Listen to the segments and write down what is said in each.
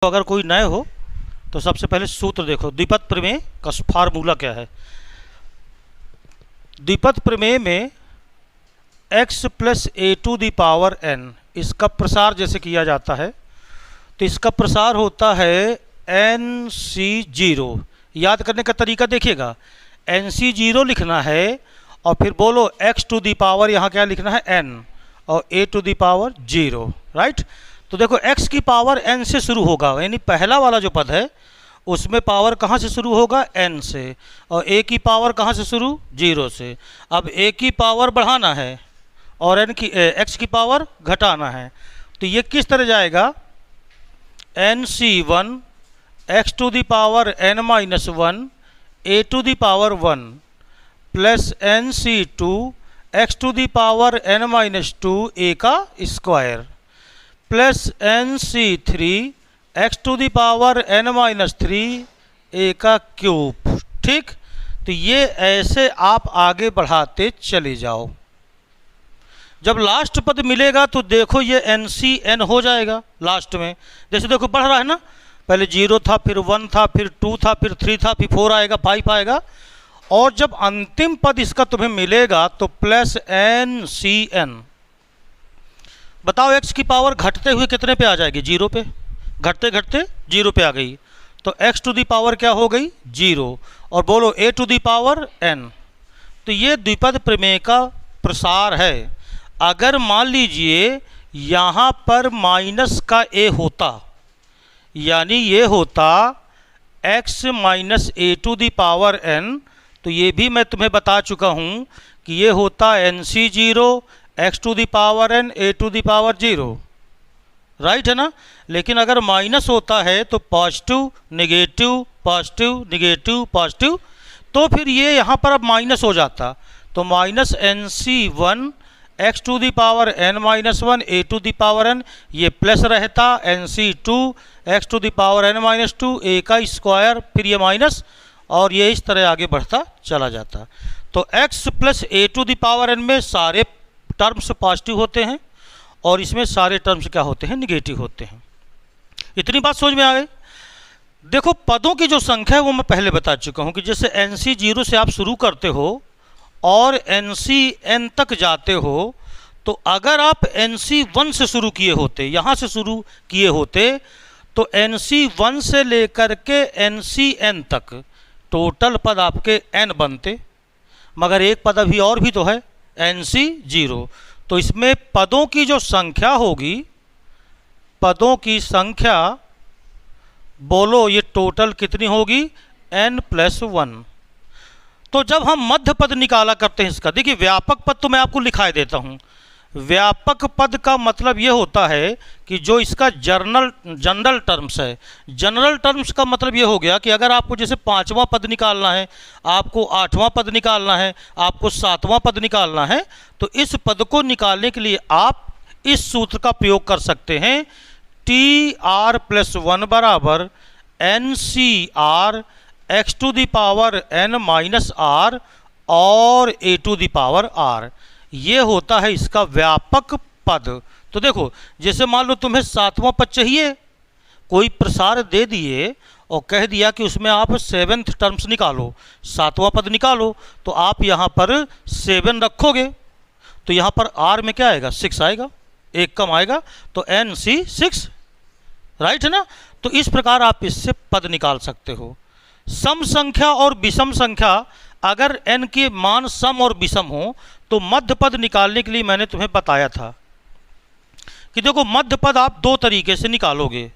तो अगर कोई नए हो तो सबसे पहले सूत्र देखो, द्विपद प्रमेय का फार्मूला क्या है। द्विपद प्रमेय में x plus a to the power n, इसका प्रसार जैसे किया जाता है तो इसका प्रसार होता है nc0। याद करने का तरीका देखिएगा, nc0 लिखना है और फिर बोलो x टू दी पावर यहाँ क्या लिखना है n और a to the power 0, right. तो देखो x की पावर n से शुरू होगा, यानी पहला वाला जो पद है उसमें पावर कहाँ से शुरू होगा n से, और a की पावर कहाँ से शुरू 0 से। अब a की पावर बढ़ाना है और x की पावर घटाना है, तो ये किस तरह जाएगा, nc1 x to the power n minus 1 a to the power 1 plus nc2 x to the power n minus 2 a का square plus nc3 x to the power n minus 3 a का cube. ठीक, तो ये ऐसे आप आगे बढ़ाते चले जाओ। जब लास्ट पद मिलेगा तो देखो ये nc n हो जाएगा लास्ट में। जैसे देखो बढ़ रहा है ना, पहले 0 था, फिर 1 था, फिर 2 था, फिर 3 था, फिर 4 आएगा, 5 आएगा, और जब अंतिम पद इसका तुम्हें मिलेगा तो प्लस nCn। बताओ x की पावर घटते हुए कितने पे आ जाएगी, 0 पे, घटते घटते 0 पे आ गई, तो x टू दी पावर क्या हो गई 0, और बोलो a to the power n। तो ये द्विपद प्रमेय का प्रसार है। अगर मान लीजिए यहाँ पर माइनस का a होता, यानी ये होता x minus a to the power n, तो ये भी मैं तुम्हें बता चुका हूँ कि ये होता nc0 x to the power n a to the power 0, right है ना। लेकिन अगर माइनस होता है तो positive negative positive negative positive, तो फिर ये यहाँ पर अब माइनस हो जाता, तो minus nc1 x to the power n minus 1 a to the power n, ये प्लस रहता nc2 x to the power n minus 2 a का स्क्वायर, फिर ये माइनस, और ये इस तरह आगे बढ़ता चला जाता। तो x plus a to the power n में सारे टर्म्स पॉजिटिव होते हैं और इसमें सारे टर्म्स क्या होते हैं, निगेटिव होते हैं। इतनी बात समझ में आ गई। देखो पदों की जो संख्या है वो मैं पहले बता चुका हूँ कि जैसे nc0 से आप शुरू करते हो और ncn तक जाते हो, तो अगर आप nc1 से शुरू किए होते, यहाँ से शुरू किए होते, तो nc1 से लेकर के ncn तक टोटल पद आपके n बनते, मगर एक पद अभी और भी तो है nc0। तो इसमें पदों की जो संख्या होगी, पदों की संख्या बोलो ये टोटल कितनी होगी n प्लस 1। तो जब हम मध्य पद निकाला करते हैं इसका, देखिए व्यापक पद तो मैं आपको लिखाई देता हूँ। व्यापक पद का मतलब ये होता है कि जो इसका जनरल टर्म्स है। जनरल टर्म्स का मतलब ये हो गया कि अगर आपको जैसे 5वां पद निकालना है, आपको 8वां पद निकालना है, आपको 7वां पद निकालना है, तो इस पद को निकालने के लिए आप इस सूत्र का प्रयोग कर सकते हैं, tr प्लस 1 बराबर ncr x to the power n minus r और a to the power r। ये होता है इसका व्यापक पद। तो देखो जैसे मान लो तुम्हें 7वां पद चाहिए, कोई प्रसार दे दिए और कह दिया कि उसमें आप 7th टर्म्स निकालो, 7वां पद निकालो, तो आप यहाँ पर 7 रखोगे, तो यहाँ पर r में क्या आएगा 6 आएगा, एक कम आएगा, तो nc6, राइट है ना। तो इस प्रकार आप इससे पद निकाल सकते हो। सम संख्या और विषम संख्या, अगर n के मान सम और विषम हो तो मध्य पद निकालने के लिए मैंने तुम्हें बताया था कि देखो मध्य पद आप दो तरीके से निकालोगे।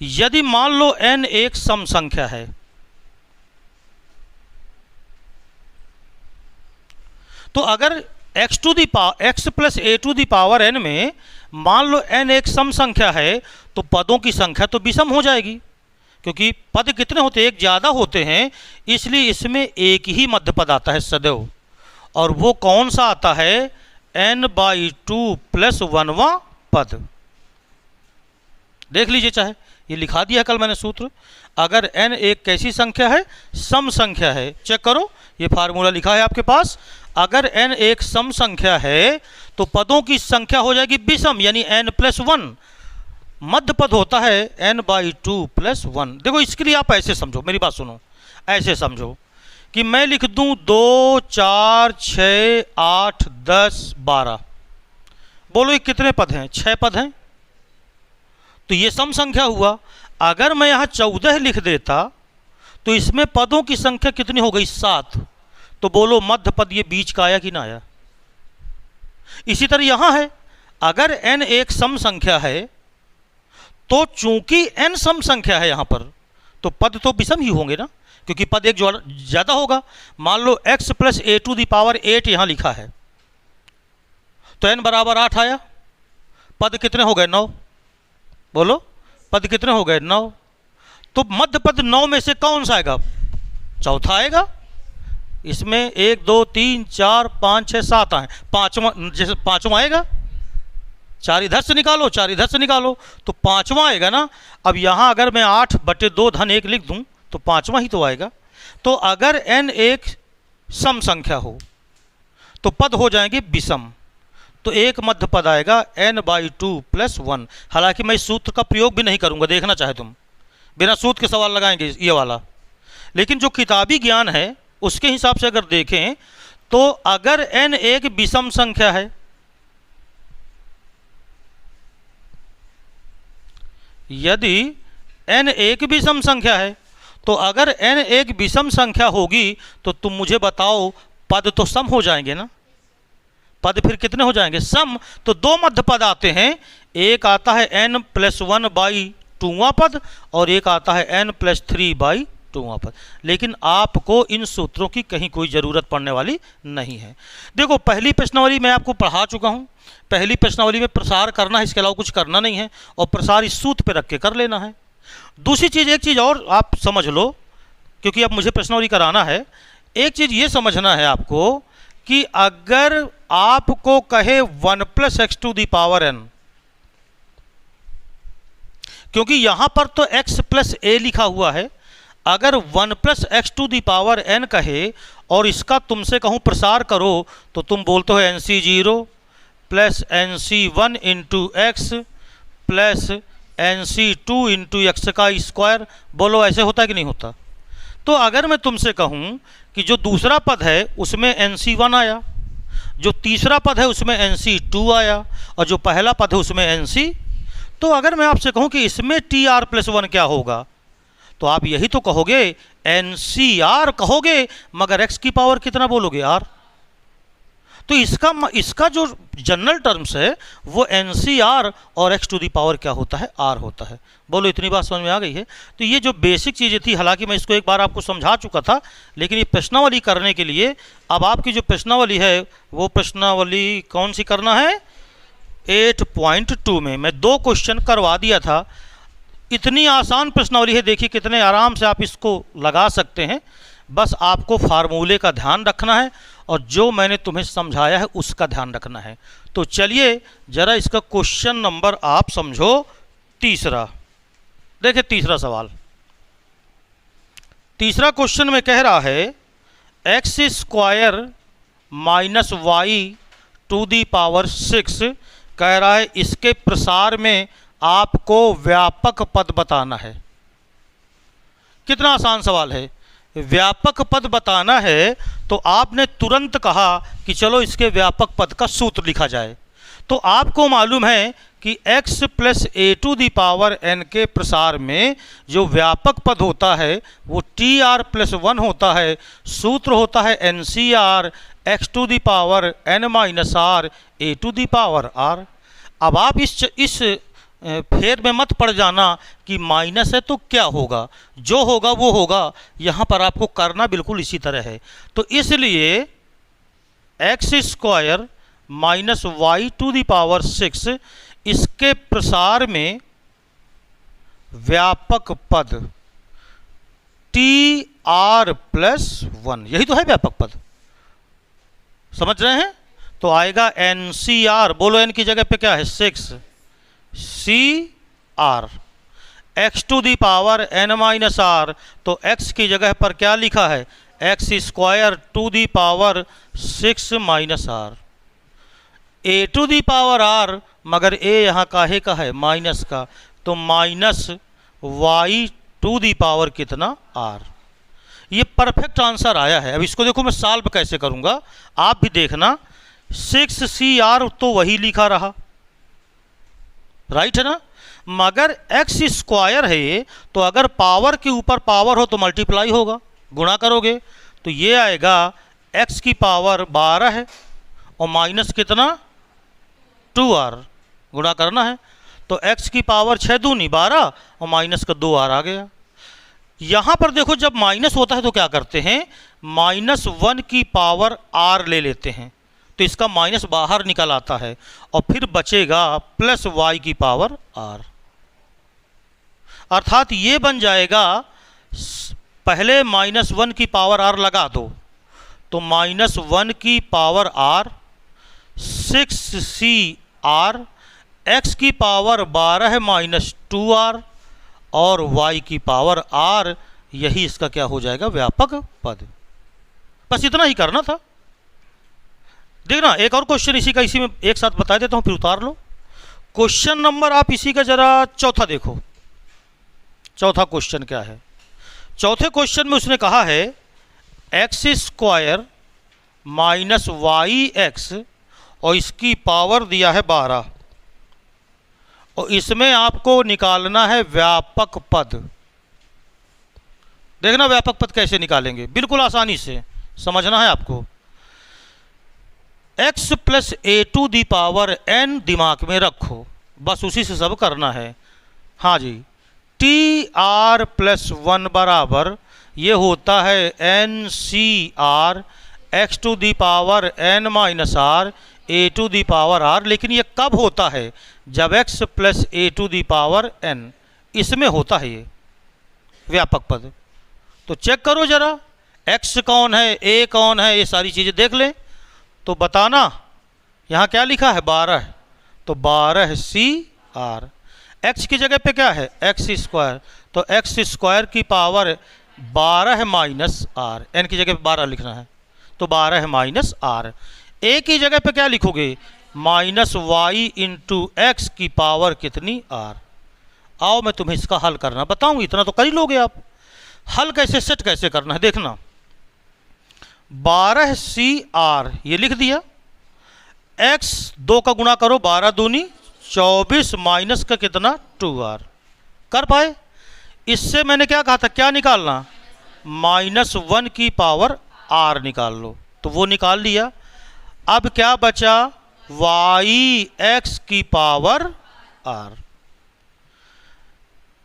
यदि मान लो n एक सम संख्या है, तो अगर x plus a to the power n में मान लो n एक सम संख्या है, तो पदों की संख्या तो विषम हो जाएगी, क्योंकि पद कितने होते हैं, एक ज़्यादा होते हैं, इसलिए इसमें एक ही मध्य पद आता है सदैव, और वो कौन सा आता है n/2 प्लस 1वां पद। देख लीजिए, चाहे ये लिखा दिया कल मैंने सूत्र। अगर n एक कैसी संख्या है, सम संख्या है, चेक करो ये फार्मूला लिखा है आपके पास। अगर n एक सम संख्या है तो पदों की संख्या हो जाएगी विषम, यानी n प्लस 1। मध्य पद होता है n/2 + 1। देखो इसके लिए आप ऐसे समझो, मेरी बात सुनो, ऐसे समझो कि मैं लिख दूं 2, 4, 6, 8, 10, 12। बोलो ये कितने पद हैं? 6 पद हैं। तो ये सम संख्या हुआ। अगर मैं यहाँ 14 लिख देता तो इसमें पदों की संख्या कितनी हो गई? 7। तो बोलो मध्य पद ये बीच का आया कि ना आया? इसी तरह यहां है, अगर n एक सम संख्या है तो चूंकि n सम संख्या है यहां पर, तो पद तो विषम ही होंगे ना, क्योंकि पद एक ज्यादा होगा। मान लो x + a⁸ यहां लिखा है, तो n = 8 आया। पद कितने हो गए? 9। बोलो पद कितने हो गए? 9। तो मध्य पद 9 में से कौन सा आएगा? चौथा आएगा। इसमें 1, 2, 3, 4, 5, 6, 7 आए, पांचवा जैसे पांचवा आएगा। 4 इधर से निकालो, 4 इधर से निकालो, तो पांचवा आएगा ना। अब यहां अगर मैं 8/2 धन 1 लिख दूं तो पांचवा ही तो आएगा। तो अगर n एक सम संख्या हो तो पद हो जाएंगे विषम। तो एक मध्य पद आएगा n/2 + 1। हालांकि मैं इस सूत्र का प्रयोग भी नहीं करूंगा, देखना चाहे तुम बिना सूत्र के सवाल लगाएंगे ये वाला। लेकिन जो किताबी ज्ञान है उसके हिसाब से अगर देखें तो अगर n एक विषम संख्या है, यदि n एक विषम संख्या है, तो अगर n एक विषम संख्या होगी तो तुम मुझे बताओ पद तो सम हो जाएंगे ना। पद फिर कितने हो जाएंगे? सम। तो 2 मध्य पद आते हैं, एक आता है n + 1/2वां पद और एक आता है n + 3/2वां पद। लेकिन आपको इन सूत्रों की कहीं कोई ज़रूरत पड़ने वाली नहीं है। देखो पहली प्रश्नावली मैं आपको पढ़ा चुका हूँ। पहली प्रश्नावली में प्रसार करना है, इसके अलावा कुछ करना नहीं है, और प्रसार इस सूत्र पे रख के कर लेना है। दूसरी चीज़, एक चीज़ और आप समझ लो, क्योंकि अब मुझे प्रश्नावली कराना है। एक चीज़ ये समझना है आपको कि अगर आपको कहे 1 + x⁴n, क्योंकि यहां पर तो x + a लिखा हुआ है, अगर 1 + x⁴n कहे और इसका तुमसे कहूं प्रसार करो तो तुम बोलते हो nc0 + nc1 × x + nc2 × x²। बोलो ऐसे होता है कि नहीं होता? तो अगर मैं तुमसे कहूं कि जो दूसरा पद है उसमें nc1 आया, जो तीसरा पद है उसमें nc2 आया, और जो पहला पद है उसमें nc, तो अगर मैं आपसे कहूं कि इसमें tr + 1 क्या होगा, तो आप यही तो कहोगे ncr कहोगे, मगर x की पावर कितना बोलोगे? r। तो इसका जो जनरल टर्म्स है वो ncr और x⁴ क्या होता है? r होता है। बोलो इतनी बात समझ में आ गई है? तो ये जो बेसिक चीज़ें थी, हालांकि मैं इसको एक बार आपको समझा चुका था, लेकिन ये प्रश्नावली करने के लिए अब आपकी जो प्रश्नावली है वो प्रश्नावली कौन सी करना है? 8.2 में मैं 2 क्वेश्चन करवा दिया था। इतनी आसान प्रश्नावली है, देखिए कितने आराम से आप इसको लगा सकते हैं। बस आपको फार्मूले का ध्यान रखना है और जो मैंने तुम्हें समझाया है उसका ध्यान रखना है। तो चलिए जरा इसका क्वेश्चन नंबर आप समझो, तीसरा। देखिए तीसरा सवाल, तीसरा क्वेश्चन में कह रहा है x² - y⁴ कह रहा है इसके प्रसार में आपको व्यापक पद बताना है। कितना आसान सवाल है। व्यापक पद बताना है तो आपने तुरंत कहा कि चलो इसके व्यापक पद का सूत्र लिखा जाए। तो आपको मालूम है कि x + a⁴n के प्रसार में जो व्यापक पद होता है वो tr + 1 होता है। सूत्र होता है ncr x⁴n - r a⁴r। अब आप इस फेर में मत पड़ जाना कि माइनस है तो क्या होगा, जो होगा वो होगा। यहाँ पर आपको करना बिल्कुल इसी तरह है। तो इसलिए x² - y⁴ इसके प्रसार में व्यापक पद tr + 1, यही तो है व्यापक पद, समझ रहे हैं? तो आएगा ncr, बोलो n की जगह पे क्या है? 6 cr x⁴n - r, तो x की जगह पर क्या लिखा है? x² ⁴ - r। a⁴r मगर ए यहाँ काहे का है, माइनस का, तो minus y to the power कितना, आर। ये परफेक्ट आंसर आया है। अब इसको देखो मैं सॉल्व कैसे करूँगा, आप भी देखना। 6CR तो वही लिखा रहा, राइट है ना, मगर एक्स स्क्वायर है ये, तो अगर पावर के ऊपर पावर हो तो मल्टीप्लाई होगा, गुणा करोगे तो ये आएगा x की पावर 12 है और माइनस कितना 2r, गुणा करना है तो x की पावर 6 दूनी 12 और माइनस का 2r आ गया। यहाँ पर देखो जब माइनस होता है तो क्या करते हैं, -1 की पावर r ले लेते हैं, तो इसका माइनस बाहर निकल आता है और फिर बचेगा प्लस y की पावर r। अर्थात ये बन जाएगा, पहले -1 की पावर r लगा दो तो -1 की पावर r 6CR, x की पावर 12 है -2r और y की पावर r, यही इसका क्या हो जाएगा, व्यापक पद। बस इतना ही करना था। देखना एक और क्वेश्चन इसी का, इसी में एक साथ बता देता हूँ फिर उतार लो। क्वेश्चन नंबर आप इसी का जरा चौथा देखो, चौथा क्वेश्चन क्या है। चौथे क्वेश्चन में उसने कहा है x² माइनस YX और इसकी पावर दिया है 12 और इसमें आपको निकालना है व्यापक पद। देखना व्यापक पद कैसे निकालेंगे, बिल्कुल आसानी से समझना है आपको। x प्लस a2 दी पावर n दिमाग में रखो, बस उसी से सब करना है। हाँ जी, TR प्लस 1 बराबर ये होता है NCR x to the power n minus r a to the power r। लेकिन ये कब होता है, जब x plus a to the power n, इसमें होता है ये व्यापक पद। तो चेक करो जरा, x कौन है, a कौन है, ये सारी चीज़ें देख लें तो बताना। यहाँ क्या लिखा है 12, तो 12CR। x की जगह पे क्या है x², तो x² की पावर 12 है माइनस r, n की जगह पे 12 लिखना है तो 12 है माइनस r। a की जगह पे क्या लिखोगे, -y इंटू एक्स की पावर कितनी r। आओ मैं तुम्हें इसका हल करना बताऊँ, इतना तो कर ही लोगे आप। हल कैसे, सेट कैसे करना है देखना। 12CR ये लिख दिया, x 2 का गुणा करो 12 दूनी 24 माइनस का कितना 2r, कर पाए। इससे मैंने क्या कहा था, क्या निकालना, -1 की पावर r निकाल लो, तो वो निकाल लिया। अब क्या बचा, YX की पावर r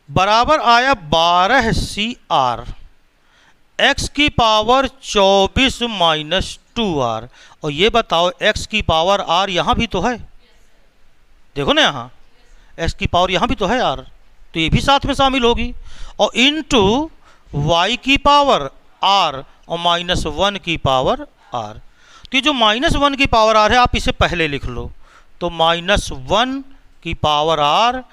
बराबर आया 12CR, x की पावर 24 माइनस 2r। और ये बताओ x की पावर r यहाँ भी तो है, देखो ना यहाँ x की पावर यहाँ भी तो है r, तो ये भी साथ में शामिल होगी। और इनटू y की पावर r और -1 की पावर r। तो ये जो -1 की पावर r है आप इसे पहले लिख लो, तो -1 की पावर r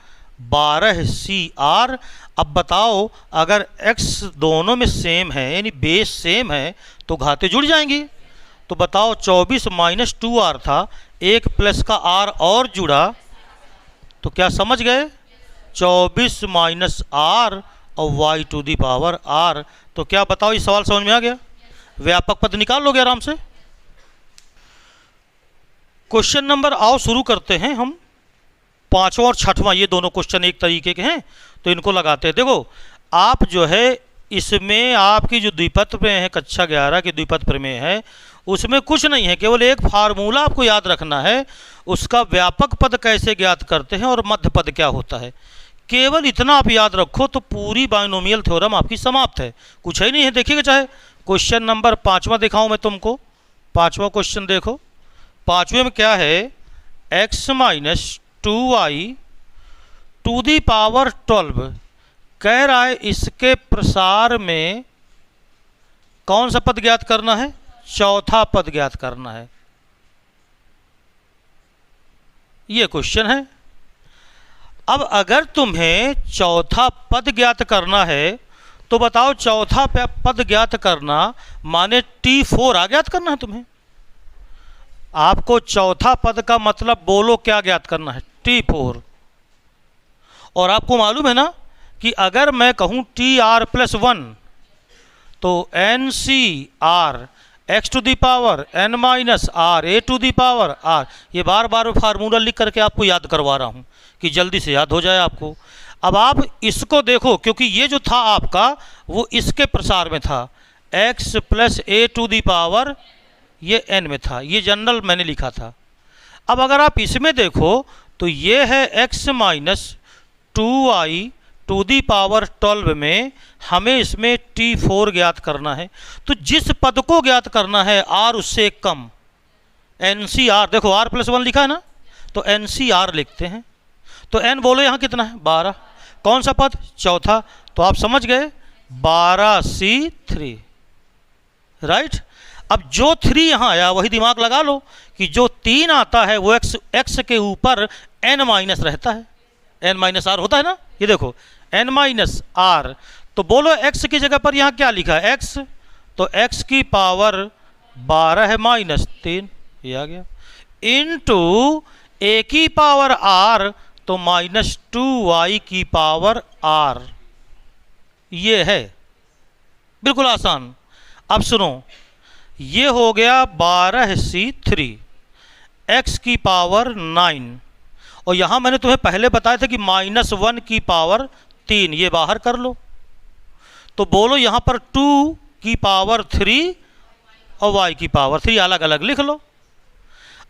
12CR। अब बताओ अगर x दोनों में सेम है यानी बेस सेम है तो घाते जुड़ जाएंगी। तो बताओ 24 माइनस 2r था, एक प्लस का r और जुड़ा, तो क्या समझ गए, 24 माइनस r और y to the power r। तो क्या बताओ, ये सवाल समझ में आ गया, व्यापक पद निकाल लोगे आराम से। क्वेश्चन नंबर आओ शुरू करते हैं हम, पांचवा और छठवां, ये दोनों क्वेश्चन एक तरीके के हैं तो इनको लगाते हैं। देखो आप जो है इसमें आपकी जो द्विपद प्रमेय है, कक्षा 11 की द्विपद प्रमेय है, उसमें कुछ नहीं है, केवल एक फार्मूला आपको याद रखना है, उसका व्यापक पद कैसे ज्ञात करते हैं और मध्य पद क्या होता है। केवल इतना आप याद रखो तो पूरी बाइनोमियल थ्योरम आपकी समाप्त है, कुछ ही नहीं है। देखिएगा चाहे क्वेश्चन नंबर 5वां दिखाऊं मैं तुमको, 5वां क्वेश्चन देखो। 5वें में क्या है, x minus 2y to the power 12 कह रहा है, इसके प्रसार में कौन सा पद ज्ञात करना है, चौथा पद ज्ञात करना है। ये क्वेश्चन है। अब अगर तुम्हें चौथा पद ज्ञात करना है तो बताओ चौथा पद ज्ञात करना माने T4 ज्ञात करना है तुम्हें। आपको चौथा पद का मतलब बोलो क्या ज्ञात करना है, T4। और आपको मालूम है ना कि अगर मैं कहूँ Tr+1 तो NCr x to the power n minus r a to the power r, ये बार बार फार्मूला लिख करके आपको याद करवा रहा हूँ कि जल्दी से याद हो जाए आपको। अब आप इसको देखो, क्योंकि ये जो था आपका वो इसके प्रसार में था, x plus a to the power ये n में था, ये जनरल मैंने लिखा था। अब अगर आप इसमें देखो तो ये है x minus 2i to the power 12 में हमें इसमें T4 ज्ञात करना है। तो जिस पद को ज्ञात करना है r उससे एक कम, NCr, देखो r+1 लिखा है ना, तो NCr लिखते हैं। तो n बोलो यहाँ कितना है, 12। कौन सा पद, चौथा, तो आप समझ गए 12C3, राइट। अब जो 3 यहाँ आया वही दिमाग लगा लो कि जो 3 आता है वो x के ऊपर n माइनस रहता है, n माइनस आर होता है ना, ये देखो n माइनस आर। तो बोलो x की जगह पर यहाँ क्या लिखा है, x, तो x की पावर 12 है माइनस 3, ये आ गया, इनटू a की पावर r, तो माइनस 2y की पावर r, ये है, बिल्कुल आसान। अब सुनो, ये हो गया 12C3 x की पावर 9, और यहाँ मैंने तुम्हें पहले बताया था कि -1 की पावर 3, ये बाहर कर लो। तो बोलो यहाँ पर 2 की पावर 3 और y की पावर 3 अलग अलग लिख लो।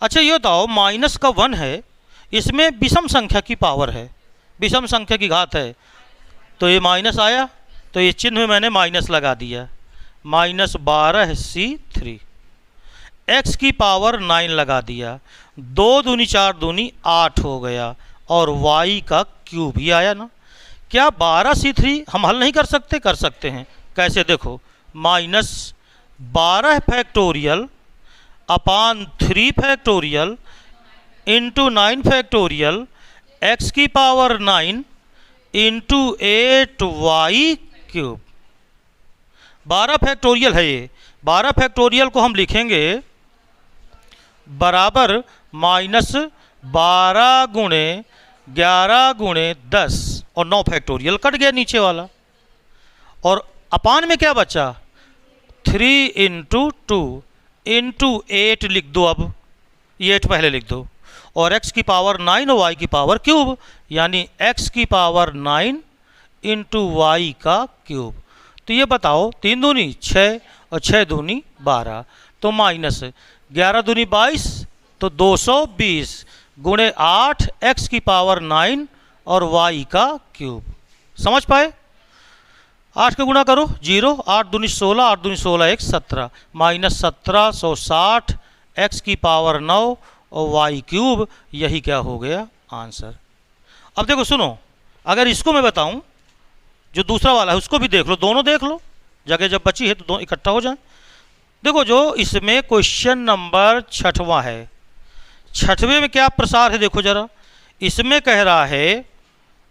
अच्छा ये बताओ, माइनस का 1 है, इसमें विषम संख्या की पावर है, विषम संख्या की घात है, तो ये माइनस आया, तो ये चिन्ह में मैंने माइनस लगा दिया, -12C3, x की पावर 9 लगा दिया, 2 दूनी 4 दूनी 8 हो गया, और y का क्यूब ही आया ना। क्या 12C3 हम हल नहीं कर सकते, कर सकते हैं। कैसे, देखो, -12 फैक्टोरियल अपान 3 फैक्टोरियल इंटू 9 फैक्टोरियल x की power 9 into 8y cube. 12 factorial है ये, 12 फैक्टोरियल को हम लिखेंगे बराबर -12 गुणे 11 गुणे 10, और 9 फैक्टोरियल कट गया नीचे वाला, और अपान में क्या बचा, 3 इंटू 2 इंटू 8 लिख दो। अब ये 8 पहले लिख दो, और x की पावर 9 और y की पावर क्यूब, यानी x की पावर 9 इंटू y का क्यूब। तो ये बताओ, 3 दूनी 6 और 6 दूनी 12, तो माइनस 11 दूनी 22, तो 220 गुणे 8 x की पावर 9 और y का क्यूब। समझ पाए? 8 का गुणा करो, 0, 8 दूनी 16, 8 दूनी 16 1 17, माइनस 1760 x की पावर 9 और y क्यूब, यही क्या हो गया आंसर। अब देखो सुनो, अगर इसको मैं बताऊं, जो दूसरा वाला है उसको भी देख लो, दोनों देख लो, जगह जब बची है तो दोनों इकट्ठा हो जाए। देखो जो इसमें क्वेश्चन नंबर 6वां है, 6वें में क्या प्रसार है देखो जरा, इसमें कह रहा है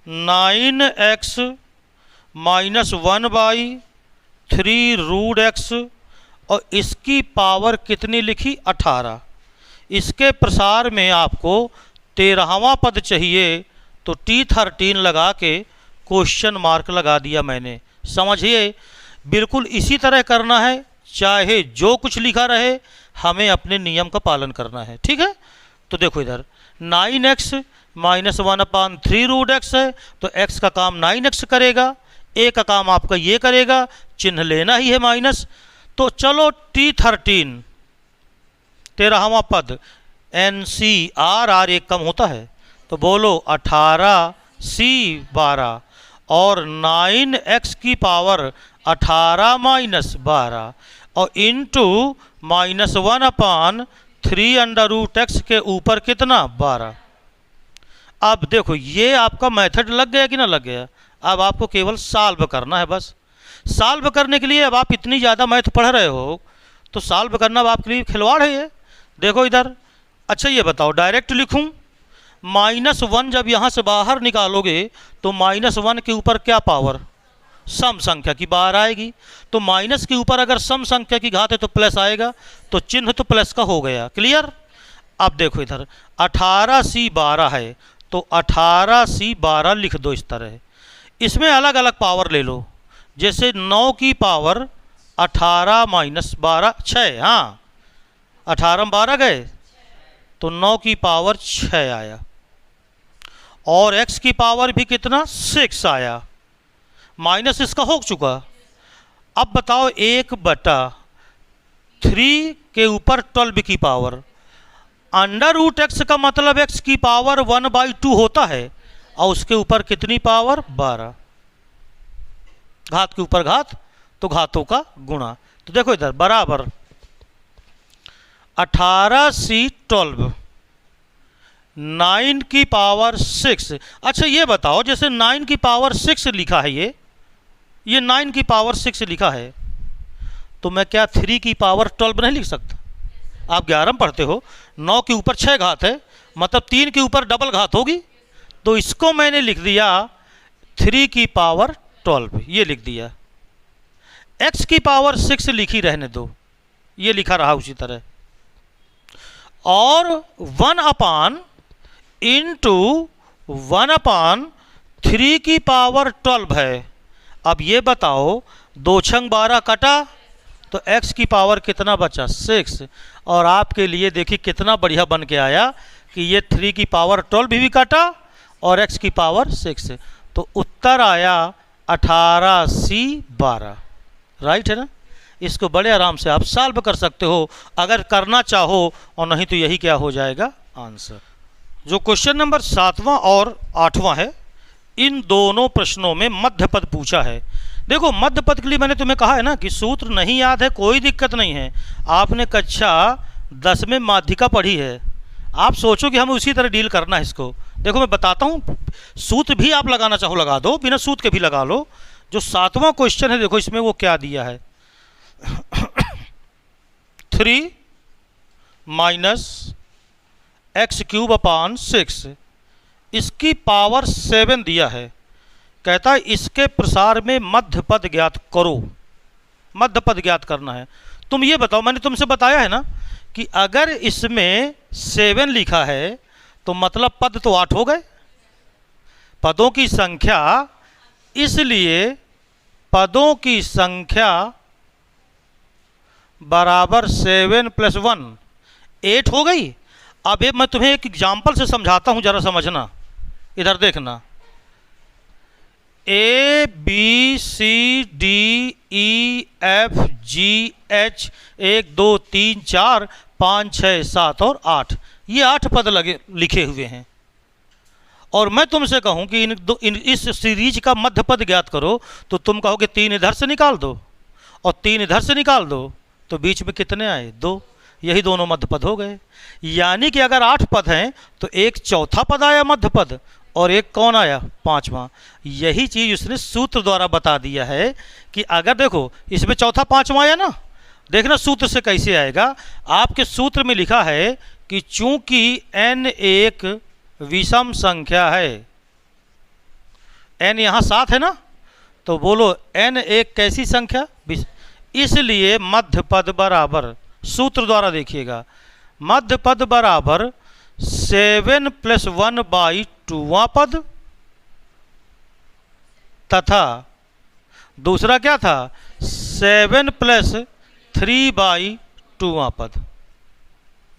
9x माइनस 1/3 रूट x, और इसकी पावर कितनी लिखी, 18। इसके प्रसार में आपको 13वां पद चाहिए, तो T13 लगा के क्वेश्चन मार्क लगा दिया मैंने। समझिए, बिल्कुल इसी तरह करना है, चाहे जो कुछ लिखा रहे, हमें अपने नियम का पालन करना है, ठीक है। तो देखो इधर 9x माइनस 1/3 रूट x है, तो x का काम 9x करेगा, a का काम आपका ये करेगा, चिन्ह लेना ही है माइनस। तो चलो T13 13वां पद NCr, r एक कम होता है, तो बोलो 18C12 और 9x की पावर 18 माइनस 12 और इंटू -1/3 अंडर रूट x के ऊपर कितना 12। अब देखो ये आपका मेथड लग गया कि ना लग गया। अब आपको केवल सॉल्व करना है बस। सॉल्व करने के लिए अब आप इतनी ज़्यादा मैथ पढ़ रहे हो तो सॉल्व करना अब आपके लिए खिलवाड़ है ये। देखो इधर, अच्छा ये बताओ डायरेक्ट लिखूं, -1 जब यहाँ से बाहर निकालोगे तो -1 के ऊपर क्या पावर, सम संख्या की बाहर आएगी, तो माइनस के ऊपर अगर सम संख्या की घात है तो प्लस आएगा, तो चिन्ह तो प्लस का हो गया। क्लियर? अब देखो इधर 18C12 है, तो तो 18C12 लिख दो इस तरह। इसमें अलग अलग पावर ले लो, जैसे 9 की पावर 18 माइनस 12 6, हाँ 18 में 12 गए तो 9 की पावर 6 आया, और x की पावर भी कितना 6 आया, माइनस इसका हो चुका। अब बताओ 1/3 के ऊपर 12 की पावर, √x का मतलब x की पावर 1/2 होता है, और उसके ऊपर कितनी पावर 12, घात के ऊपर घात तो घातों का गुणा। तो देखो इधर बराबर 18C12 9 की पावर 6। अच्छा ये बताओ, जैसे 9 की पावर 6 लिखा है, ये 9 की पावर 6 लिखा है, तो मैं क्या 3 की पावर 12 नहीं लिख सकता? आप 11 में पढ़ते हो, 9 के ऊपर 6 घात है, मतलब 3 के ऊपर डबल घात होगी, तो इसको मैंने लिख दिया 3 की पावर 12, ये लिख दिया। x की पावर 6 लिखी रहने दो, ये लिखा रहा उसी तरह, और 1 इंटू 1/3 की पावर 12 है। अब ये बताओ 2 छंग 12 कटा तो x की पावर कितना बचा 6, और आपके लिए देखिए कितना बढ़िया बन के आया कि ये 3 की पावर 12 भी काटा और x की पावर 6, तो उत्तर आया 18C12, राइट है ना। इसको बड़े आराम से आप सॉल्व कर सकते हो अगर करना चाहो, और नहीं तो यही क्या हो जाएगा आंसर। जो क्वेश्चन नंबर 7वां और 8वां है, इन दोनों प्रश्नों में मध्य पद पूछा है। देखो मध्य पद के लिए मैंने तुम्हें कहा है ना कि सूत्र नहीं याद है कोई दिक्कत नहीं है, आपने कक्षा 10 में माध्यिका पढ़ी है, आप सोचो कि हमें उसी तरह डील करना है इसको। देखो मैं बताता हूँ, सूत्र भी आप लगाना चाहो लगा दो, बिना सूत्र के भी लगा लो। जो 7वां क्वेश्चन है देखो इसमें वो क्या दिया है 3 - x³/6, इसकी पावर 7 दिया है। कहता है इसके प्रसार में मध्य पद ज्ञात करो, मध्य पद ज्ञात करना है। तुम ये बताओ, मैंने तुमसे बताया है ना कि अगर इसमें 7 लिखा है तो मतलब पद तो 8 हो गए, पदों की संख्या, इसलिए पदों की संख्या बराबर 7 + 1 8 हो गई। अब ये मैं तुम्हें एक एग्जाम्पल से समझाता हूं, जरा समझना, इधर देखना। ABCDEFGH 1 2 3 4 5 6 7 और 8, ये 8 पद लगे लिखे हुए हैं, और मैं तुमसे कहूं कि इस सीरीज का मध्य पद ज्ञात करो, तो तुम कहोगे 3 इधर से निकाल दो और 3 इधर से निकाल दो, तो बीच में कितने आए 2, यही दोनों मध्य पद हो गए। यानी कि अगर 8 पद हैं तो एक चौथा पद आया मध्य पद, और एक कौन आया 5वां। यही चीज़ उसने सूत्र द्वारा बता दिया है कि अगर देखो इसमें चौथा 5वां आया ना, देखना सूत्र से कैसे आएगा। आपके सूत्र में लिखा है कि चूंकि n एक विषम संख्या है, n यहाँ 7 है ना, तो बोलो n एक कैसी संख्या, इसलिए मध्य पद बराबर, सूत्र द्वारा देखिएगा, मध्य पद बराबर 7 + 1/2वां पद, तथा दूसरा क्या था 7 + 3/2वां पद,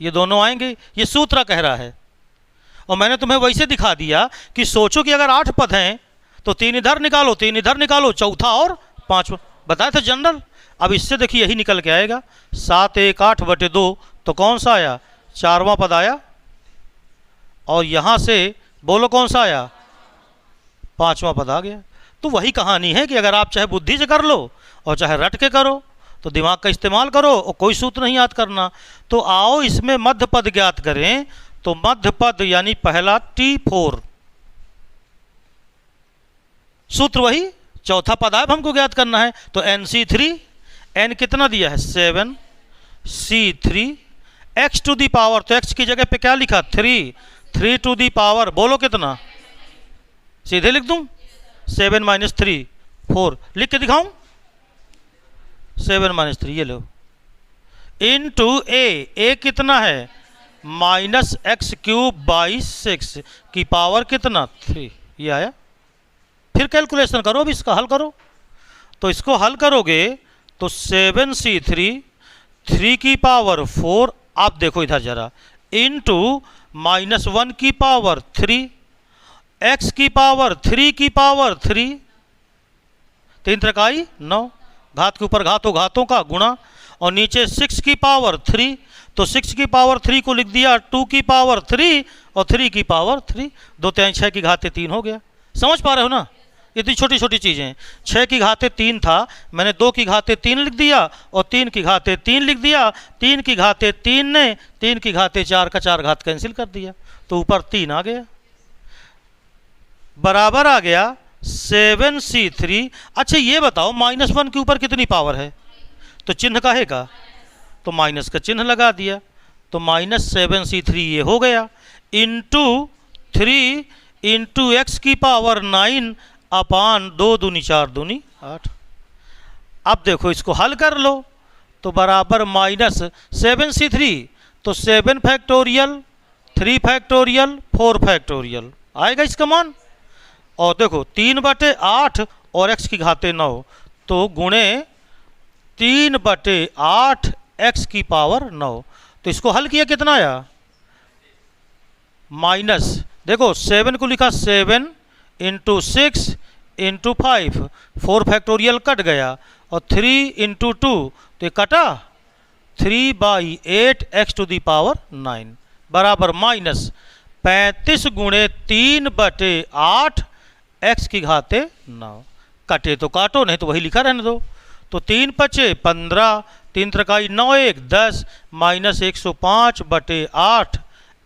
ये दोनों आएंगे, ये सूत्र कह रहा है। और मैंने तुम्हें वैसे दिखा दिया कि सोचो कि अगर 8 पद हैं तो 3 इधर निकालो 3 इधर निकालो, चौथा और 5वां बताया था जनरल। अब इससे देखिए यही निकल के आएगा 7 1 8/2, तो कौन सा आया 4वां पद आया, और यहाँ से बोलो कौन सा आया 5वां पद आ गया। तो वही कहानी है कि अगर आप चाहे बुद्धि से कर लो और चाहे रट के करो, तो दिमाग का इस्तेमाल करो और कोई सूत्र नहीं याद करना। तो आओ इसमें मध्य पद ज्ञात करें। तो मध्य पद यानी पहला T4, सूत्र वही, चौथा पद आए हमको ज्ञात करना है, तो NC3, n कितना दिया है 7, C3, x to the power, तो x की जगह पे क्या लिखा 3 टू दी पावर, बोलो कितना, सीधे लिख दूं 7 - 3 4, लिख के दिखाऊं 7 - 3, ये लो, इनटू a कितना है माइनस एक्स क्यूब बाई 6 की पावर कितना 3, ये आया। फिर कैलकुलेशन करो, अब इसका हल करो। तो इसको हल करोगे तो 7c3 3 की पावर 4, आप देखो इधर जरा, इंटू -1 की पावर 3, x की पावर 3 की पावर 3, 3 त्रिकाई 9, घात के ऊपर घातों घातों का गुणा, और नीचे 6 की पावर 3, तो 6 की पावर 3 को लिख दिया 2 की पावर 3 और 3 की पावर 3, 2 3 6 की घाते 3 हो गया। समझ पा रहे हो ना, इतनी छोटी छोटी चीज़ें। 6 की घाते 3 था, मैंने 2 की घाते 3 लिख दिया और 3 की घाते 3 लिख दिया। 3 की घाते 3 ने 3 की घाते 4 का 4 घात कैंसिल कर दिया, तो ऊपर 3 आ गया, बराबर आ गया 7c3। अच्छा ये बताओ -1 के ऊपर कितनी पावर है, तो चिन्ह काहे का, तो माइनस का चिन्ह लगा दिया, तो -7c3 ये हो गया, इंटू 3 इंटू एक्स की पावर 9 अपान 2 दूनी 4 दूनी 8। अब देखो इसको हल कर लो, तो बराबर -7c3, तो 7 फैक्टोरियल 3 फैक्टोरियल 4 फैक्टोरियल आएगा इसका मान। और देखो 3/8 और x की घाते 9, तो गुणे 3/8 x की पावर 9। तो इसको हल किया कितना आया, माइनस, देखो 7 को लिखा 7 इंटू 6 इंटू 5, 4 फैक्टोरियल कट गया, और 3 इंटू 2 तो ये कटा 3/8 x टू दी पावर 9 बराबर -35 गुणे 3/8 x की घाते 9। कटे तो काटो, नहीं तो वही लिखा रहने दो। तो 3 5 15, 3 त्रिकाई 9 1 10, -105/8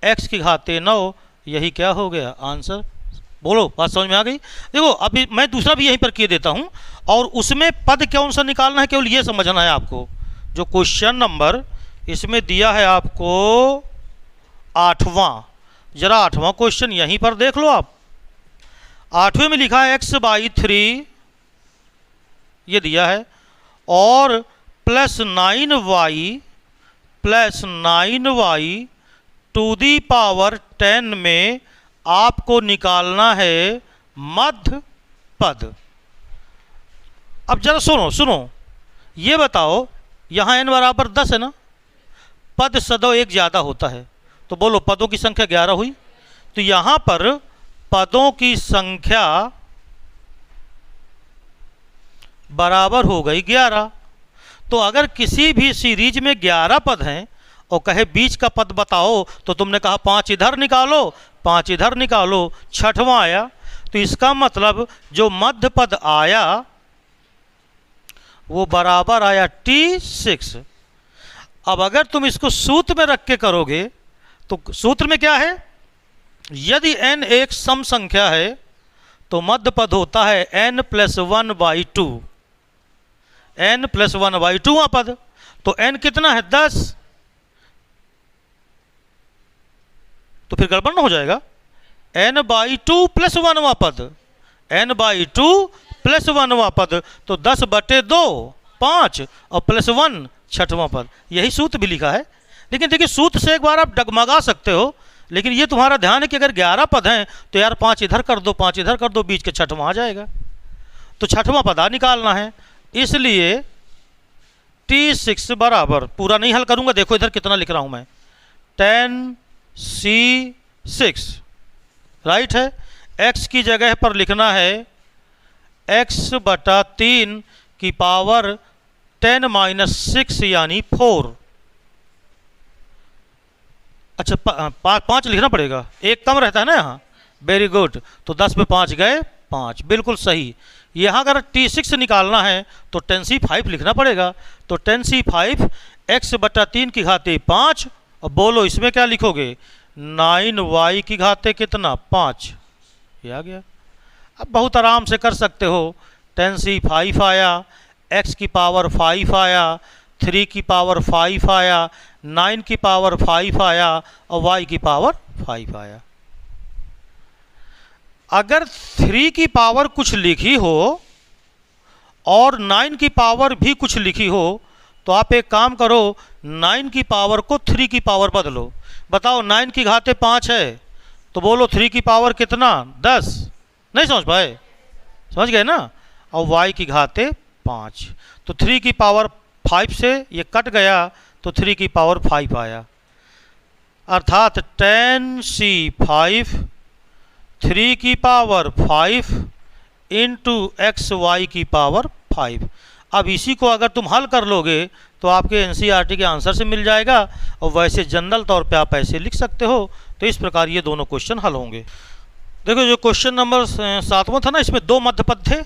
x की घाते 9, यही क्या हो गया आंसर। बोलो बात समझ में आ गई। देखो अभी मैं दूसरा भी यहीं पर किए देता हूं, और उसमें पद कौन सा निकालना है केवल ये समझना है आपको। जो क्वेश्चन नंबर इसमें दिया है आपको 8वां, जरा 8वां क्वेश्चन यहीं पर देख लो आप। 8वें में लिखा है x/3 ये दिया है, और +9y टू दी पावर 10 में आपको निकालना है मध्य पद। अब जरा सुनो, ये बताओ यहाँ n बराबर 10 है ना, पद सदैव एक ज़्यादा होता है, तो बोलो पदों की संख्या 11 हुई। तो यहाँ पर पदों की संख्या बराबर हो गई 11। तो अगर किसी भी सीरीज में 11 पद हैं और कहे बीच का पद बताओ, तो तुमने कहा 5 इधर निकालो 5 इधर निकालो, 6वां आया, तो इसका मतलब जो मध्य पद आया वो बराबर आया T6। अब अगर तुम इसको सूत्र में रख के करोगे तो सूत्र में क्या है, यदि n एक सम संख्या है तो मध्य पद होता है n + 1/2, n + 1/2वां पद। तो n कितना है 10, तो फिर गड़बड़ ना हो जाएगा, n/2 + 1वां पद, n/2 + 1वां पद, तो 10/2 5 और +1 6वां पद। यही सूत्र भी लिखा है। लेकिन देखिए सूत्र से एक बार आप डगमगा सकते हो, लेकिन ये तुम्हारा ध्यान है कि अगर 11 पद हैं तो यार 5 इधर कर दो 5 इधर कर दो, बीच के 6वां आ जाएगा, तो 6वां पद निकालना है। इसलिए T6 बराबर, पूरा नहीं हल करूंगा, देखो इधर कितना लिख रहा हूं मैं, 10c6 राइट है। x की जगह पर लिखना है x/3 की पावर 10 - 6 यानी 4। अच्छा 5 लिखना पड़ेगा, एक कम रहता है ना यहाँ, वेरी गुड। तो 10 पे 5 गए 5, बिल्कुल सही। यहाँ अगर T6 निकालना है तो 10c5 लिखना पड़ेगा, तो 10c5 x/3 की घाते 5, और बोलो इसमें क्या लिखोगे 9y की घाते कितना 5, ये आ गया। अब बहुत आराम से कर सकते हो, 10c5 आया, x की पावर 5 आया, 3 की पावर 5 आया, 9 की पावर 5 आया, और y की पावर 5 आया। अगर 3 की पावर कुछ लिखी हो और 9 की पावर भी कुछ लिखी हो, तो तो आप एक काम करो, 9 की पावर को 3 की पावर बदलो। बताओ 9 की घाते 5 है, तो बोलो 3 की पावर कितना, 10। नहीं समझ पाए? समझ गए ना? और y की घाते 5, तो 3 की पावर 5 से ये कट गया, तो 3 की पावर 5 आया। अर्थात 10c5 3 की पावर 5 इंटू एक्स वाई की पावर 5। अब इसी को अगर तुम हल कर लोगे तो आपके एनसीईआरटी के आंसर से मिल जाएगा, और वैसे जनरल तौर पे आप ऐसे लिख सकते हो। तो इस प्रकार ये दोनों क्वेश्चन हल होंगे। देखो जो क्वेश्चन नंबर 7वां था ना, इसमें 2 मध्यपद थे,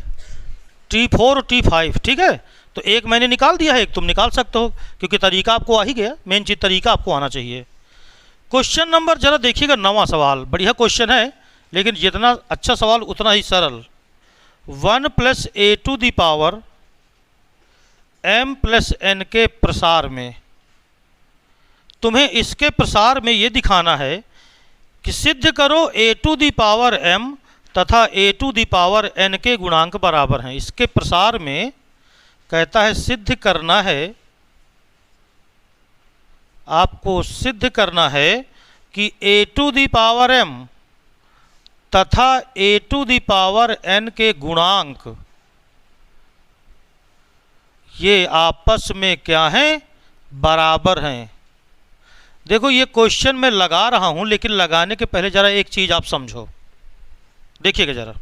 T4 और T5, ठीक है। तो एक मैंने निकाल दिया है, एक तुम निकाल सकते हो, क्योंकि तरीका आपको आ ही गया। मेन चीज़ तरीका आपको आना चाहिए। क्वेश्चन नंबर जरा देखिएगा 9वां सवाल, बढ़िया क्वेश्चन है, लेकिन जितना अच्छा सवाल उतना ही सरल। 1 + a⁴ m + n के प्रसार में तुम्हें इसके प्रसार में ये दिखाना है कि सिद्ध करो a⁴ m तथा a⁴ n के गुणांक बराबर हैं। इसके प्रसार में कहता है सिद्ध करना है, आपको सिद्ध करना है कि a⁴ m तथा a⁴ n के गुणांक ये आपस में क्या हैं, बराबर हैं। देखो ये क्वेश्चन मैं लगा रहा हूं, लेकिन लगाने के पहले जरा एक चीज आप समझो, देखिएगा जरा।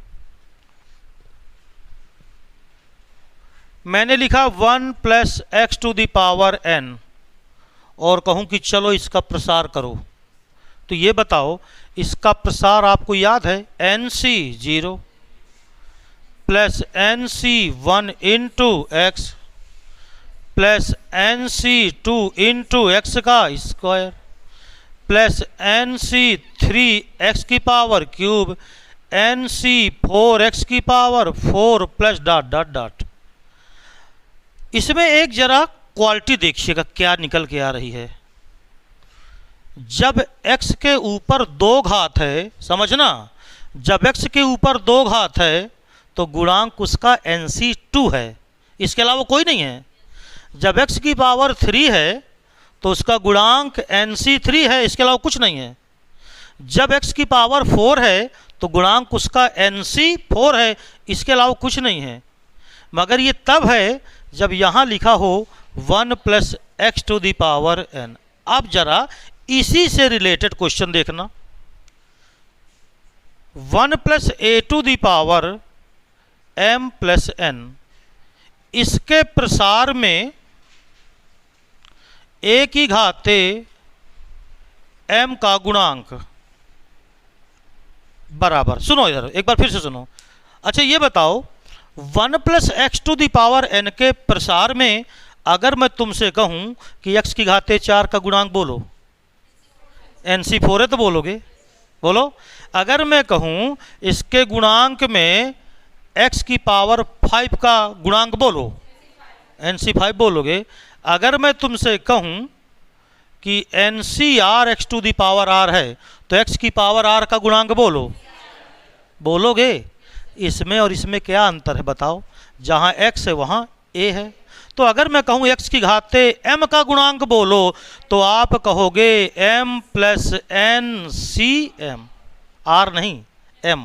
मैंने लिखा 1 + x⁴ n और कहूं कि चलो इसका प्रसार करो, तो ये बताओ इसका प्रसार आपको याद है nc0 + nc1 × x plus nc2 × x का square plus nc3 x³ nc4 x⁴ plus ... इसमें एक जरा क्वालिटी देखिएगा क्या निकल के आ रही है। जब x के ऊपर 2 घात है, समझना, जब x के ऊपर 2 घात है तो गुणांक उसका nc2 है, इसके अलावा कोई नहीं है। जब x की पावर 3 है तो उसका गुणांक nc3 है, इसके अलावा कुछ नहीं है। जब x की पावर 4 है तो गुणांक उसका nc4 है, इसके अलावा कुछ नहीं है। मगर ये तब है जब यहाँ लिखा हो 1 + x⁴ n। अब जरा इसी से रिलेटेड क्वेश्चन देखना। 1 + a⁴ m + n, इसके प्रसार में a की घाते m का गुणांक बराबर, सुनो इधर एक बार फिर से सुनो। अच्छा ये बताओ 1 + x⁴ n के प्रसार में अगर मैं तुमसे कहूं कि x की घाते 4 का गुणांक बोलो, nc4 है तो बोलोगे, बोलो। अगर मैं कहूं इसके गुणांक में x की पावर 5 का गुणांक बोलो, nc5 बोलोगे। अगर मैं तुमसे कहूं कि ncr x⁴ r है तो x की पावर r का गुणांक बोलो, बोलोगे। इसमें और इसमें क्या अंतर है बताओ? जहां x है वहां a है। तो अगर मैं कहूं x की घाते m का गुणांक बोलो तो आप कहोगे m + ncm, r नहीं m,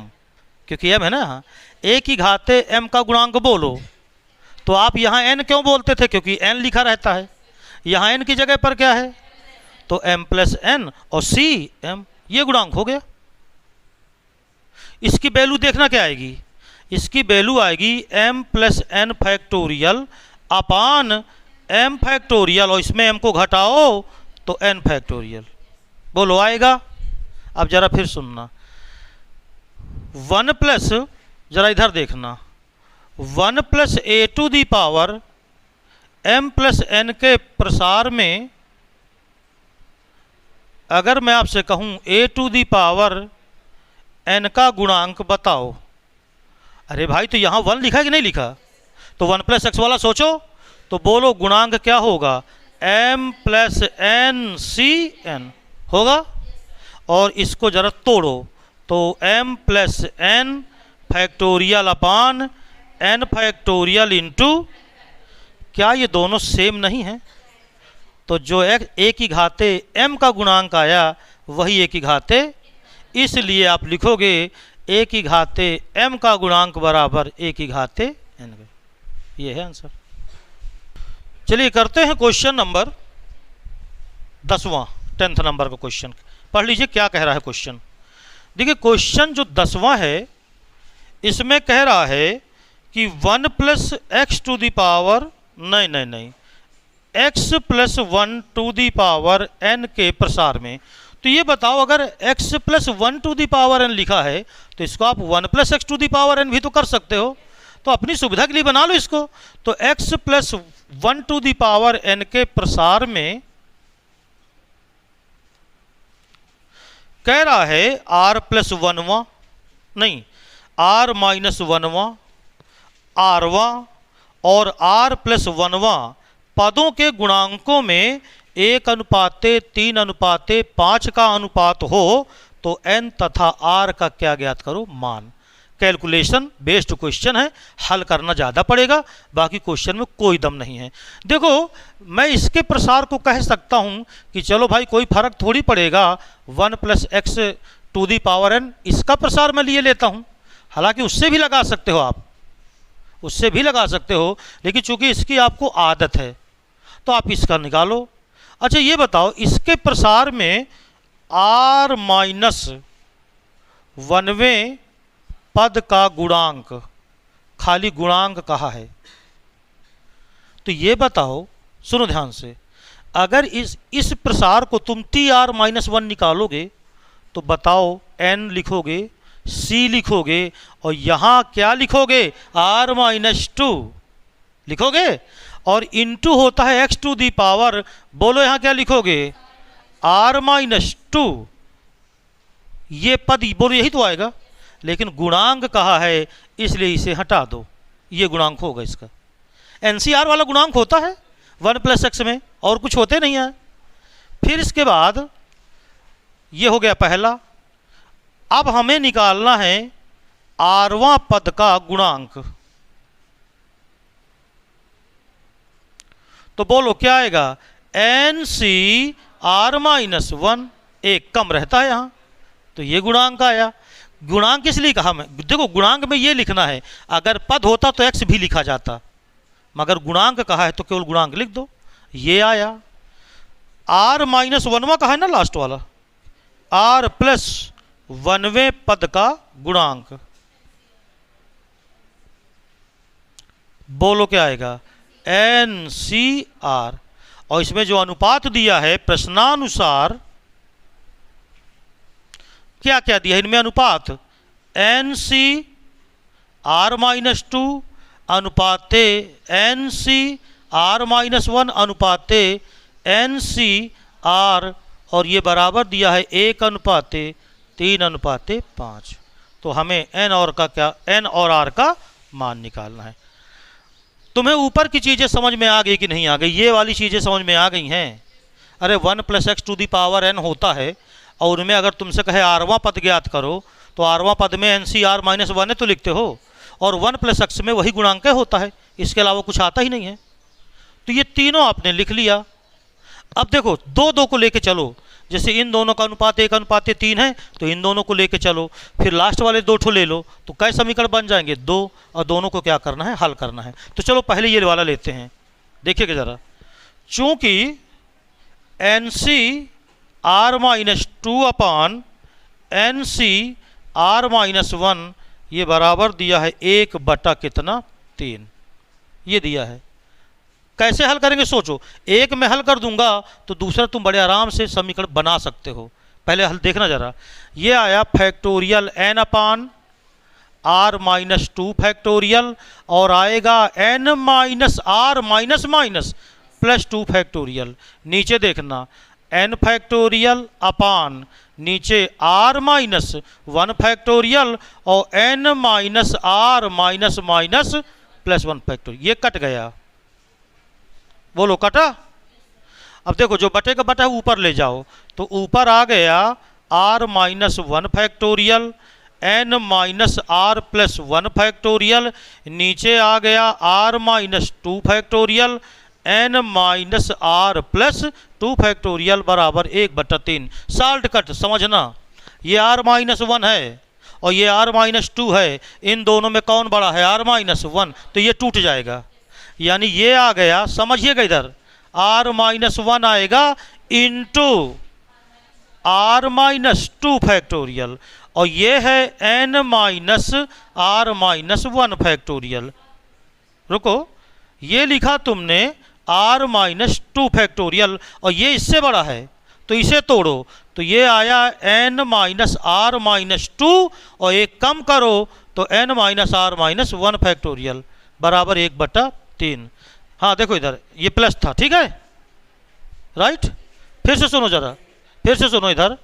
क्योंकि m है ना। a की घाते m का गुणांक बोलो तो आप यहाँ n क्यों बोलते थे? क्योंकि n लिखा रहता है। यहाँ n की जगह पर क्या है? तो m + n और cm, ये गुणांक हो गया। इसकी वैल्यू देखना क्या आएगी? इसकी वैल्यू आएगी m + n⁴ अपान m⁴, और इसमें m को घटाओ तो n⁴। बोलो आएगा? अब जरा फिर सुनना। 1 + जरा इधर देखना, 1 + a⁴ m + n के प्रसार में अगर मैं आपसे कहूं a⁴ n का गुणांक बताओ, अरे भाई तो यहाँ 1 लिखा है कि नहीं लिखा? तो 1 + x वाला सोचो, तो बोलो गुणांक क्या होगा? m + n होगा। और इसको जरा तोड़ो तो m + n⁴ अपान n⁴ इंटू, क्या ये दोनों सेम नहीं है? तो जो ए की घाते m का गुणांक आया वही ए की घाते, इसलिए आप लिखोगे ए की घाते m का गुणांक बराबर ए की घाते n। ये है आंसर। चलिए करते हैं क्वेश्चन नंबर 10वां, 10th नंबर का क्वेश्चन। पढ़ लीजिए क्या कह रहा है क्वेश्चन। देखिए क्वेश्चन जो 10वां है इसमें कह रहा है कि 1 plus x to the power नहीं x plus 1 to the power n के प्रसार में। तो ये बताओ अगर x plus 1 to the power n लिखा है तो इसको आप 1 plus x to the power n भी तो कर सकते हो, तो अपनी सुविधा के लिए बना लो इसको। तो x plus 1 to the power n के प्रसार में कह रहा है r प्लस 1वां नहीं r माइनस 1वां, rवां और r प्लस 1वां पदों के गुणांकों में 1:3:5 का अनुपात हो तो n तथा r का क्या ज्ञात करो मान। कैलकुलेशन बेस्ड क्वेश्चन है, हल करना ज़्यादा पड़ेगा, बाकी क्वेश्चन में कोई दम नहीं है। देखो मैं इसके प्रसार को कह सकता हूँ कि चलो भाई कोई फर्क थोड़ी पड़ेगा, 1 plus x to the power n इसका प्रसार मैं लिए लेता हूँ। हालांकि उससे भी लगा सकते हो आप, उससे भी लगा सकते हो, लेकिन चूंकि इसकी आपको आदत है तो आप इसका निकालो। अच्छा ये बताओ इसके प्रसार में r माइनस 1वें पद का गुणांक, खाली गुणांक कहा है, तो ये बताओ, सुनो ध्यान से, अगर इस प्रसार को तुम tr माइनस 1 निकालोगे तो बताओ n लिखोगे, c लिखोगे और यहाँ क्या लिखोगे r माइनस 2 लिखोगे, और इनटू होता है x टू दी पावर, बोलो यहाँ क्या लिखोगे r माइनस 2। ये पद बोलो यही तो आएगा, लेकिन गुणांक कहा है इसलिए इसे हटा दो, ये गुणांक होगा इसका। एनसीआर वाला गुणांक होता है 1 प्लस एक्स में, और कुछ होते नहीं है। फिर इसके बाद ये हो गया पहला। अब हमें निकालना है आरवां पद का गुणांक, तो बोलो क्या आएगा एन सी आर माइनस 1, एक कम रहता है यहाँ, तो ये गुणांक आया। गुणांक इसलिए कहा मैं, देखो गुणांक में ये लिखना है, अगर पद होता तो x भी लिखा जाता, मगर गुणांक कहा है तो केवल गुणांक लिख दो, ये आया। r माइनस 1वां कहा है ना लास्ट वाला, r प्लस 1वें पद का गुणांक, बोलो क्या आएगा एन सी आर। और इसमें जो अनुपात दिया है प्रश्नानुसार, क्या क्या दिया है इनमें अनुपात, एन सी आर माइनस 2 अनुपाते एन सी आर माइनस 1 अनुपाते एन सी आर, और ये बराबर दिया है 1:3:5। तो हमें एन और का क्या, एन और आर का मान निकालना है। तुम्हें ऊपर की चीज़ें समझ में आ गई कि नहीं आ गई, ये वाली चीज़ें समझ में आ गई हैं। अरे 1 plus x to the power n होता है, और उनमें अगर तुमसे कहे आरवां पद ज्ञात करो तो आरवां पद में एन सी आर माइनस 1 है तो लिखते हो, और 1 प्लस एक्स में वही गुणांक होता है, इसके अलावा कुछ आता ही नहीं है। तो ये तीनों आपने लिख लिया। अब देखो 2-2 को लेके चलो, जैसे इन दोनों का अनुपात 1:3 है तो इन दोनों को लेके चलो, फिर लास्ट वाले 2 ठो ले लो, तो कई समीकरण बन जाएंगे 2, और दोनों को क्या करना है हल करना है। तो चलो पहले ये वाला लेते हैं, देखिएगा ज़रा, चूँकि एन सी आर माइनस 2 अपान एन सी आर माइनस 1 ये बराबर दिया है 1/3, ये दिया है। कैसे हल करेंगे सोचो, एक मैं हल कर दूंगा तो दूसरा तुम बड़े आराम से समीकरण बना सकते हो। पहले हल देखना जरा, ये आया factorial n upon r minus 2 factorial, और आएगा n minus r minus minus plus 2 factorial. नीचे देखना n फैक्टोरियल अपान नीचे r माइनस 1 फैक्टोरियल और n minus r minus minus plus 1 factorial. ये कट गया, बोलो कटा। अब देखो जो बटे का बटा ऊपर ले जाओ, तो ऊपर आ गया r minus 1 factorial n minus are plus 1 factorial, नीचे आ गया r minus 2 factorial N minus are plus 2 factorial बराबर 1/3। साल्ट कट समझना, ये आर माइनस 1 है और ये आर माइनस 2 है, इन दोनों में कौन बड़ा है? आर माइनस 1, तो ये टूट जाएगा, यानी ये आ गया, समझिएगा इधर, आर माइनस 1 आएगा इंटू आर माइनस 2 फैक्टोरियल, और ये है n minus r minus 1 factorial. रुको, ये लिखा तुमने आर माइनस 2 फैक्टोरियल और ये इससे बड़ा है, तो इसे तोड़ो, तो ये आया एन माइनस आर माइनस 2 और एक कम करो तो n minus r minus 1 factorial बराबर 1/3। हाँ देखो इधर ये प्लस था, ठीक है, राइट। फिर से सुनो जरा, फिर से सुनो इधर,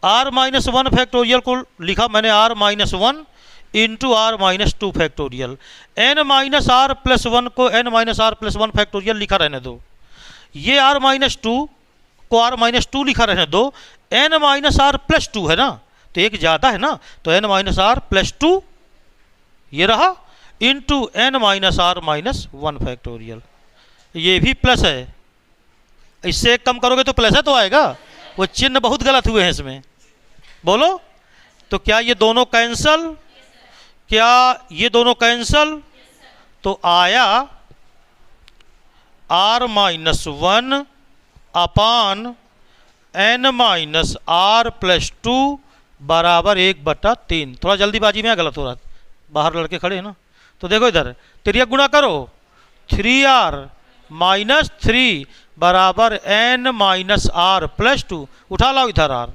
आर माइनस 1 फैक्टोरियल को लिखा मैंने r minus 1 into r minus 2 factorial. N minus are plus 1 को n minus are plus 1 factorial लिखा रहने दो, ये आर माइनस 2 को आर माइनस 2 लिखा रहने दो, एन माइनस आर प्लस 2 है ना, तो एक ज़्यादा है ना, तो एन माइनस आर प्लस 2 ये रहा into n minus r minus 1 factorial, ये भी प्लस है, इससे एक कम करोगे तो प्लस है तो आएगा, वो चिन्ह बहुत गलत हुए हैं इसमें, बोलो। तो क्या ये दोनों कैंसल? क्या ये दोनों कैंसल? तो आया r minus 1 upon n minus are plus 2 बराबर 1/3। थोड़ा जल्दीबाजी में गलत हो रहा, बाहर लड़के खड़े हैं ना, तो देखो इधर तिर्यक गुणा करो, 3r माइनस 3 बराबर एन माइनस आर प्लस 2, उठा लाओ इधर r,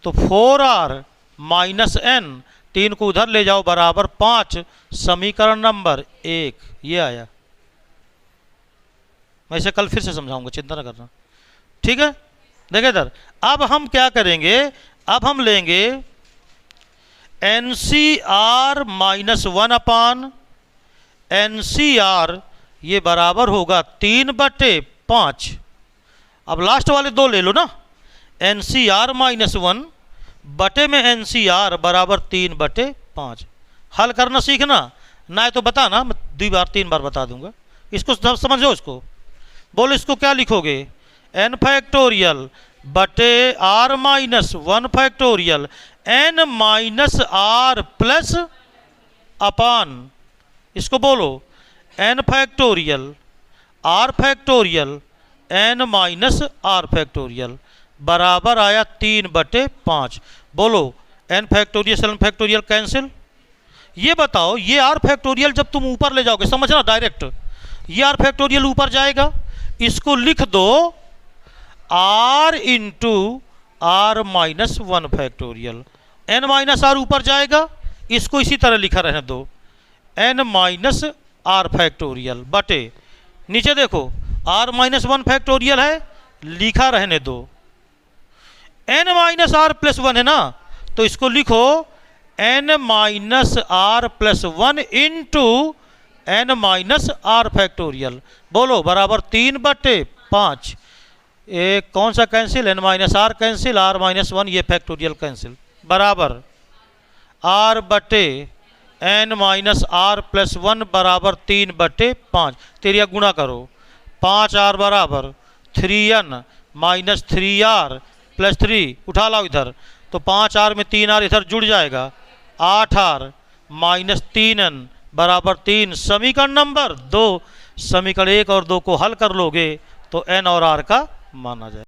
तो 4r माइनस एन, 3 को उधर ले जाओ बराबर 5, समीकरण नंबर 1 ये आया। मैं इसे कल फिर से समझाऊंगा, चिंता न करना, ठीक है। देखिए इधर, अब हम क्या करेंगे, अब हम लेंगे N C R minus 1 upon N C are, ये बराबर होगा 3/5। अब लास्ट वाले दो ले लो ना, एन सी आर माइनस 1 बटे में एन सी आर बराबर 3/5। हल करना सीखना, ना है तो बताना, मैं 2 बार 3 बार बता दूंगा, इसको समझो, इसको बोलो, इसको क्या लिखोगे, एन फैक्टोरियल बटे R minus 1 factorial N minus are plus upon, इसको बोलो N factorial R factorial N minus are factorial बराबर आया 3/5। बोलो N factorial N factorial cancel. ये बताओ, ये आर फैक्टोरियल जब तुम ऊपर ले जाओगे, समझना डायरेक्ट, ये आर फैक्टोरियल ऊपर जाएगा, इसको लिख दो r into r minus 1 factorial, N minus r ऊपर जाएगा, इसको इसी तरह लिखा रहने दो, एन माइनस आर फैक्टोरियल बटे, नीचे देखो आर माइनस 1 फैक्टोरियल है, लिखा रहने दो, एन माइनस आर प्लस 1 है ना, तो इसको लिखो n minus are plus 1 into n minus are factorial, बोलो बराबर 3/5। एक कौन सा cancel, n minus r cancel, r minus 1 ये फैक्टोरियल कैंसिल, बराबर आर बटे एन माइनस आर प्लस 1 बराबर 3/5। तेरिया गुणा करो, 5r बराबर 3n माइनस 3r प्लस 3, उठा लाओ इधर, तो 5r में 3r इधर जुड़ जाएगा, 8r माइनस 3n बराबर 3, समीकरण नंबर 2। समीकरण 1 और 2 को हल कर लोगे तो n और r का मान आ जाए।